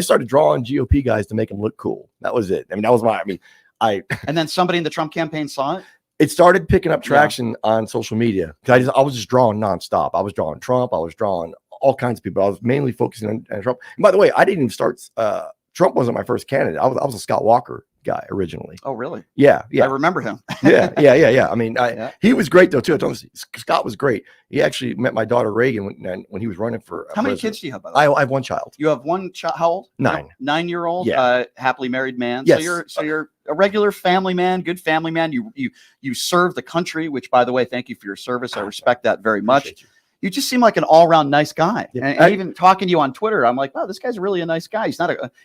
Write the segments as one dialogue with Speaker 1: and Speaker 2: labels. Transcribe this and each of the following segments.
Speaker 1: started drawing GOP guys to make them look cool. That was it. I mean, that was
Speaker 2: and then somebody in the Trump campaign saw it.
Speaker 1: It started picking up traction on social media. I was just drawing nonstop. I was drawing Trump. I was drawing all kinds of people. I was mainly focusing on Trump. And by the way, I didn't even start. Trump wasn't my first candidate. I was a Scott Walker guy originally.
Speaker 2: Oh, really?
Speaker 1: Yeah.
Speaker 2: I remember him.
Speaker 1: yeah. I mean, he was great though too. Scott was great. He actually met my daughter Reagan when he was running for.
Speaker 2: How many kids do you have? By the way?
Speaker 1: I have one child.
Speaker 2: You have one child. How old?
Speaker 1: 9.
Speaker 2: 9-year-old.
Speaker 1: Yeah.
Speaker 2: Happily married man.
Speaker 1: Yes.
Speaker 2: So you're a regular family man, good family man. You serve the country, which, by the way, thank you for your service. I respect that very much. You just seem like an all-around nice guy. Yeah. And even talking to you on Twitter, I'm like, wow, this guy's really a nice guy. He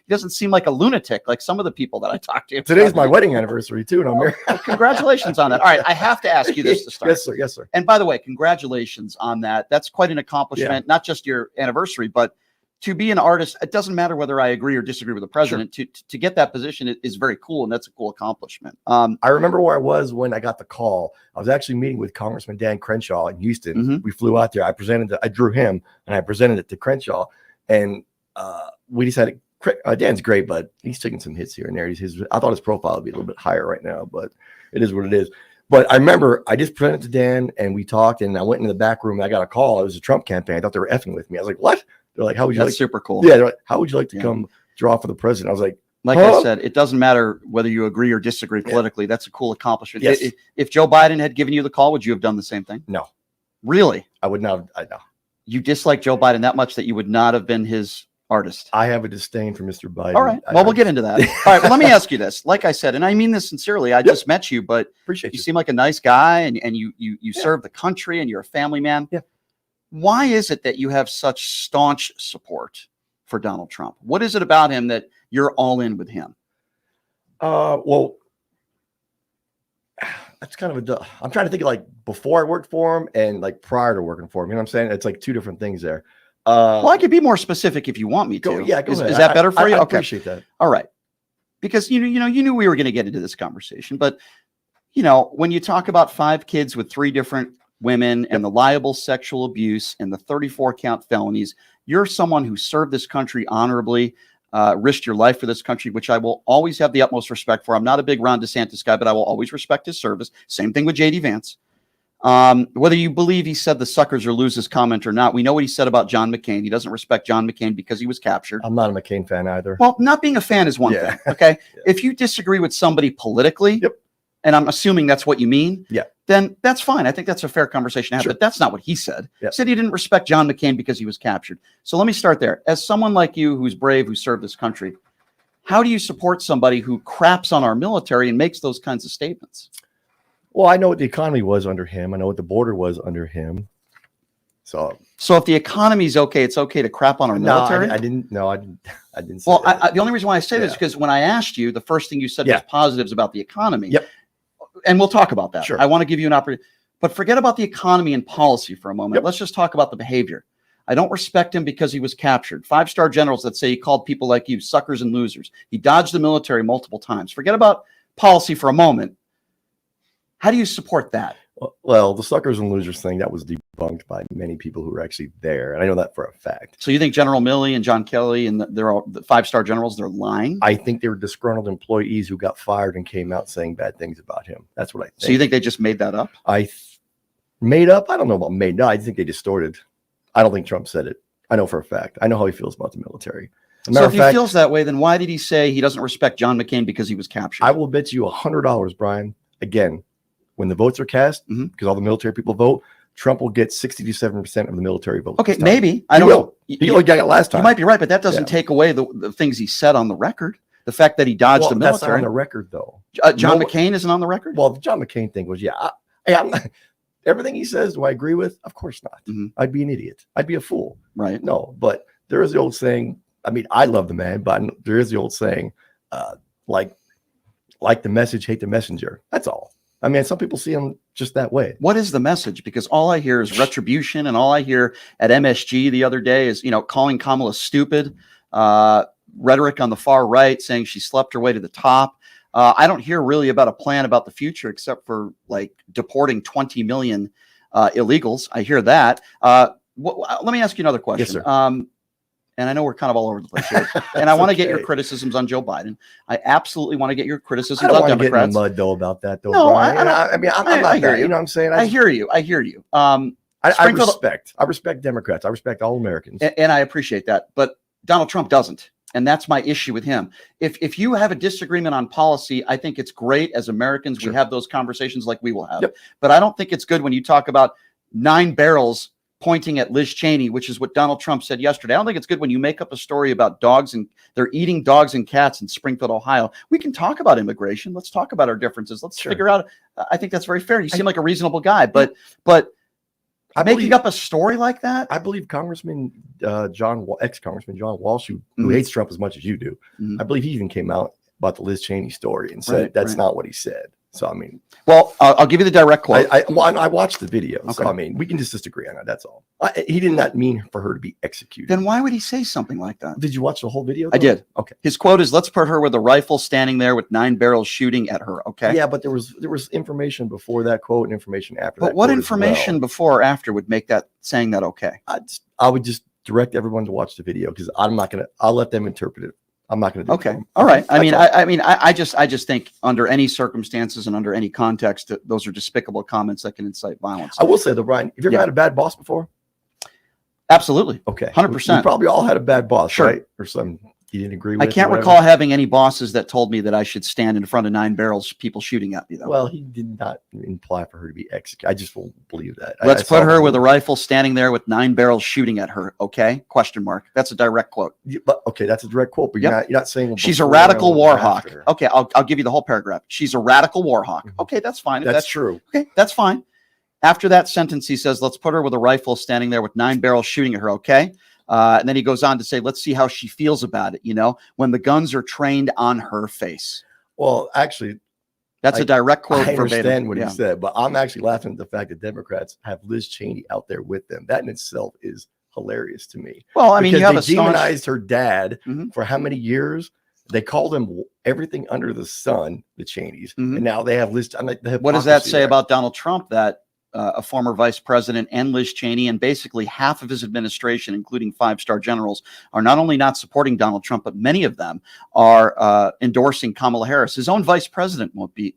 Speaker 2: doesn't seem like a lunatic like some of the people that I talk to.
Speaker 1: Today's my wedding anniversary too, and I'm married.
Speaker 2: Well, congratulations on that. All right, I have to ask you this to start.
Speaker 1: Yes, sir.
Speaker 2: And by the way, congratulations on that. That's quite an accomplishment, not just your anniversary, but to be an artist. It doesn't matter whether I agree or disagree with the president. Sure. To get that position is very cool, and that's a cool accomplishment.
Speaker 1: I remember where I was when I got the call. I was actually meeting with Congressman Dan Crenshaw in Houston. Mm-hmm. We flew out there. I drew him, and I presented it to Crenshaw, and we decided Dan's great, but he's taking some hits here and there. I thought his profile would be a little bit higher right now, but it is what it is. But I remember I just presented to Dan, and we talked, and I went into the back room, and I got a call. It was a Trump campaign. I thought they were effing with me. I was like, what? They're like, how would you
Speaker 2: That's super cool.
Speaker 1: Yeah. They're like, how would you like to come draw for the president? I was like
Speaker 2: I said, it doesn't matter whether you agree or disagree politically. That's a cool accomplishment.
Speaker 1: Yes.
Speaker 2: If Joe Biden had given you the call, would you have done the same thing?
Speaker 1: No.
Speaker 2: Really?
Speaker 1: I would not. I know.
Speaker 2: You dislike Joe Biden that much that you would not have been his artist.
Speaker 1: I have a disdain for Mr. Biden.
Speaker 2: All right. Well, we'll get into that. All right. Well, let me ask you this. Like I said, and I mean this sincerely, I just met you, but
Speaker 1: appreciate
Speaker 2: you seem like a nice guy, and you serve the country, and you're a family man.
Speaker 1: Yeah.
Speaker 2: Why is it that you have such staunch support for Donald Trump? What is it about him that you're all in with him?
Speaker 1: Well, that's kind of I'm trying to think of like before I worked for him and like prior to working for him. You know what I'm saying? It's like two different things there.
Speaker 2: Well, I could be more specific if you want me to.
Speaker 1: Go ahead.
Speaker 2: Is that better for you?
Speaker 1: I
Speaker 2: okay.
Speaker 1: appreciate that.
Speaker 2: All right. Because you knew we were going to get into this conversation, but when you talk about 5 kids with 3 different women and the liable sexual abuse and the 34 count felonies, you're someone who served this country honorably, risked your life for this country, which I will always have the utmost respect for. I'm not a big Ron DeSantis guy, but I will always respect his service. Same thing with JD Vance. Whether you believe he said the suckers or losers comment or not, we know what he said about John McCain. He doesn't respect John McCain because he was captured.
Speaker 1: I'm not a McCain fan either.
Speaker 2: Well, not being a fan is one thing. Okay. Yeah. If you disagree with somebody politically, and I'm assuming that's what you mean, then that's fine. I think that's a fair conversation to have, but that's not what he said. He said he didn't respect John McCain because he was captured. So let me start there. As someone like you who's brave, who served this country, how do you support somebody who craps on our military and makes those kinds of statements?
Speaker 1: Well, I know what the economy was under him. I know what the border was under him. So
Speaker 2: if the economy's okay, it's okay to crap on our military?
Speaker 1: I didn't say
Speaker 2: well,
Speaker 1: that.
Speaker 2: the only reason why I say this is because when I asked you, the first thing you said was positives about the economy.
Speaker 1: Yep.
Speaker 2: And we'll talk about that.
Speaker 1: Sure.
Speaker 2: I want to give you an opportunity. But forget about the economy and policy for a moment. Let's just talk about the behavior. I don't respect him because he was captured. 5-star generals that say he called people like you suckers and losers. He dodged the military multiple times. Forget about policy for a moment. How do you support that?
Speaker 1: Well, the suckers and losers thing, that was debunked by many people who were actually there. And I know that for a fact.
Speaker 2: So you think General Milley and John Kelly and they're all the 5-star generals, they're lying?
Speaker 1: I think they were disgruntled employees who got fired and came out saying bad things about him. That's what I think.
Speaker 2: So you think they just made that up?
Speaker 1: Made up? I don't know about made up. I think they distorted. I don't think Trump said it. I know for a fact. I know how he feels about the military.
Speaker 2: So if he feels that way, then why did he say he doesn't respect John McCain because he was captured?
Speaker 1: I will bet you $100, Brian. Again, when the votes are cast, because all the military people vote, Trump will get 60 to 7% of the military vote.
Speaker 2: Okay, maybe. I don't know.
Speaker 1: He only got it last time.
Speaker 2: You might be right, but that doesn't take away the things he said on the record. The fact that he dodged the military.
Speaker 1: That's not on the record, though.
Speaker 2: John McCain isn't on the record?
Speaker 1: Well, the John McCain thing was, I'm not, everything he says, do I agree with? Of course not. I'd be an idiot. I'd be a fool.
Speaker 2: Right.
Speaker 1: No, but there is the old saying. I mean, I love the man, but there is the old saying, like the message, hate the messenger. That's all. I mean, some people see him just that way.
Speaker 2: What is the message? Because all I hear is retribution, and all I hear at MSG the other day is, calling Kamala stupid, rhetoric on the far right saying she slept her way to the top. I don't hear really about a plan about the future except for like deporting 20 million illegals. I hear that. Let me ask you another question.
Speaker 1: Yes, sir.
Speaker 2: and I know we're kind of all over the place here, and I want to get your criticisms on Joe Biden. I absolutely want to get your criticisms
Speaker 1: I don't
Speaker 2: on
Speaker 1: want to get in
Speaker 2: Democrats.
Speaker 1: the mud though about that though.
Speaker 2: No,
Speaker 1: Brian.
Speaker 2: I
Speaker 1: mean, I'm
Speaker 2: I
Speaker 1: not
Speaker 2: hear
Speaker 1: there.
Speaker 2: you.
Speaker 1: You know what I'm saying?
Speaker 2: I hear you. I hear you.
Speaker 1: I respect Democrats. I respect all Americans,
Speaker 2: and I appreciate that. But Donald Trump doesn't. And that's my issue with him. If you have a disagreement on policy, I think it's great as Americans.
Speaker 1: Sure.
Speaker 2: We have those conversations like we will have.
Speaker 1: Yep.
Speaker 2: But I don't think it's good when you talk about 9 barrels pointing at Liz Cheney, which is what Donald Trump said yesterday. I don't think it's good when you make up a story about dogs and they're eating dogs and cats in Springfield, Ohio. We can talk about immigration. Let's talk about our differences. Let's figure out. I think that's very fair. You seem like a reasonable guy, but making up a story like that.
Speaker 1: I believe Congressman ex-Congressman John Walsh, who hates Trump as much as you do, I believe he even came out about the Liz Cheney story and said that's not what he said. So, I mean,
Speaker 2: well, I'll give you the direct quote.
Speaker 1: I watched the video. Okay. So, I mean, we can just disagree on that. That's all. He did not mean for her to be executed.
Speaker 2: Then why would he say something like that?
Speaker 1: Did you watch the whole video?
Speaker 2: I did.
Speaker 1: Okay.
Speaker 2: His quote is, "Let's put her with a rifle standing there with 9 barrels shooting at her." Okay.
Speaker 1: Yeah, but there was information before that quote and information after that.
Speaker 2: But what information before or after would make that saying that okay?
Speaker 1: I would just direct everyone to watch the video because I'll let them interpret it. I'm not going to do
Speaker 2: okay. All right. I just think under any circumstances and under any context, those are despicable comments that can incite violence.
Speaker 1: I will say though, Brian, have you ever had a bad boss before?
Speaker 2: Absolutely.
Speaker 1: Okay.
Speaker 2: 100%.
Speaker 1: We probably all had a bad boss,
Speaker 2: sure.
Speaker 1: Right? Or some you didn't agree with.
Speaker 2: I can't recall having any bosses that told me that I should stand in front of 9 barrels, people shooting at me though.
Speaker 1: Well, he did not imply for her to be executed. I just won't believe that.
Speaker 2: Let's put her with a rifle standing there with 9 barrels shooting at her. Okay. ? That's a direct quote.
Speaker 1: But okay, that's a direct quote. But you're not saying
Speaker 2: she's a radical war hawk. Okay, I'll give you the whole paragraph. She's a radical war hawk. Okay, that's fine.
Speaker 1: That's true.
Speaker 2: Okay, that's fine. After that sentence, he says, "Let's put her with a rifle standing there with 9 barrels shooting at her." Okay. And then he goes on to say, let's see how she feels about it, when the guns are trained on her face.
Speaker 1: Well, actually,
Speaker 2: that's a direct quote.
Speaker 1: I understand what he said, but I'm actually laughing at the fact that Democrats have Liz Cheney out there with them. That in itself is hilarious to me.
Speaker 2: Well, I mean, you have
Speaker 1: demonized her dad for how many years? They called him everything under the sun, the Cheneys, and now they have Liz.
Speaker 2: What does that say about Donald Trump? That a former vice president and Liz Cheney and basically half of his administration, including 5-star generals, are not only not supporting Donald Trump, but many of them are endorsing Kamala Harris. His own vice president won't be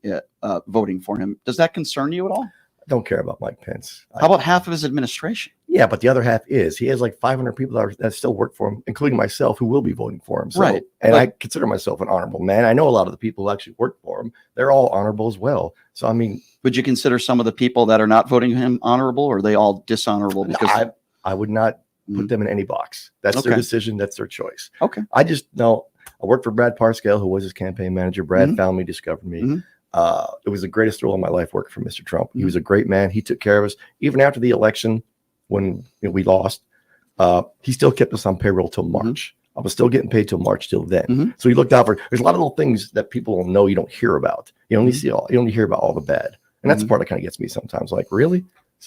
Speaker 2: voting for him. Does that concern you at all?
Speaker 1: I don't care about Mike Pence.
Speaker 2: How about half of his administration?
Speaker 1: Yeah, but the other half is. He has like 500 people that still work for him, including myself, who will be voting for him. So,
Speaker 2: right.
Speaker 1: And I consider myself an honorable man. I know a lot of the people who actually work for him. They're all honorable as well. So, I mean.
Speaker 2: Would you consider some of the people that are not voting him honorable, or are they all dishonorable? Because
Speaker 1: I would not put them in any box. That's their decision. That's their choice.
Speaker 2: Okay.
Speaker 1: I just know I worked for Brad Parscale, who was his campaign manager. Brad found me, discovered me. It was the greatest thrill of my life working for Mr. Trump. He was a great man. He took care of us. Even after the election, when we lost, he still kept us on payroll till March. I was still getting paid till March till then. So he looked out for. There's a lot of little things that people don't know, you don't hear about. You only hear about all the bad, and that's the part that kind of gets me sometimes. Like, really?